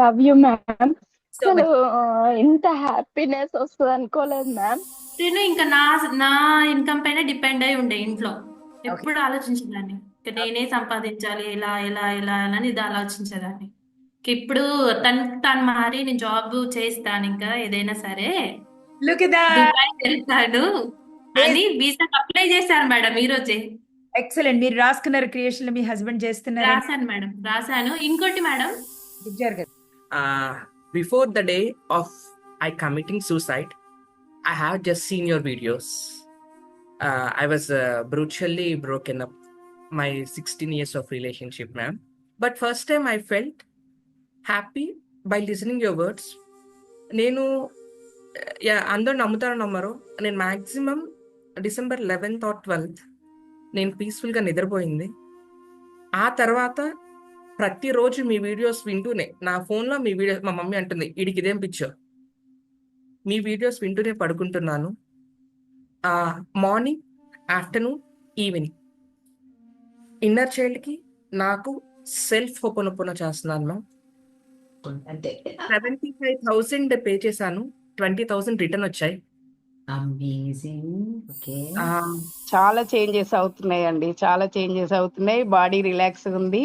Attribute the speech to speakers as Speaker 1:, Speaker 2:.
Speaker 1: Love you ma'am.
Speaker 2: So
Speaker 1: అసలు
Speaker 2: much.
Speaker 1: ఇంత happiness వస్తుంది అనుకోలేదు మ్యామ్.
Speaker 3: నేను ఇంకా నా నా ఇన్కమ్ పైన డిపెండ్ అయి ఉండే ఇంట్లో.
Speaker 2: ఓకే.
Speaker 3: ఎప్పుడు ఆలోచించేదాన్ని ఇక నేనే సంపాదించాలి, ఎలా ఎలా ఎలా అని ఇది ఆలోచించేదాన్ని. ఇక ఇప్పుడు తను మారి నేను జాబ్ చేస్తాను, ఇంకా ఏదైనా సరే
Speaker 2: లుక్ ఎట్ దట్.
Speaker 3: దుబాయ్ వెళ్తాడు అని వీసాకి అప్లై చేశాను మేడం ఈ రోజే.
Speaker 2: ఎక్సలెంట్. మీరు రాసుకున్నారు క్రియేషన్ మీ హస్బెండ్ చేస్తున్నారని.
Speaker 3: రాశాను మేడం, రాశాను. ఇంకోటి మేడం,
Speaker 2: ఇచ్చారు కదా.
Speaker 4: Before the day of I committing suicide, I have just seen your videos. I was brutally broken up my 16 years of relationship, ma'am. But first time I felt happy by listening your words. నేను అందరూ నమ్ముతారో నమ్మరో, నేను maximum December 11th or 12th నేను పీస్ఫుల్గా నిద్రపోయింది. ఆ తర్వాత ప్రతిరోజు మీ వీడియోస్ వింటూనే నా ఫోన్లో మీ వీడియోస్, మా మమ్మీ అంటుంది వీడికి ఇదేం పిచ్చో, మీ వీడియోస్ వింటూనే పడుకుంటున్నాను. మార్నింగ్, ఆఫ్టర్నూన్, ఈవినింగ్ ఇన్నర్ చైల్డ్కి నాకు సెల్ఫ్ ఓపెన్ చేస్తున్నాను మ్యామ్.
Speaker 2: అంతే.
Speaker 4: 75,000 పే చేశాను, 20,000 రిటర్న్ వచ్చాయి.
Speaker 2: అమేజింగ్. ఓకే.
Speaker 1: చాలా చేంజెస్ అవుతున్నాయండి, చాలా చేంజెస్ అవుతున్నాయి. బాడీ రిలాక్స్ ఉంది.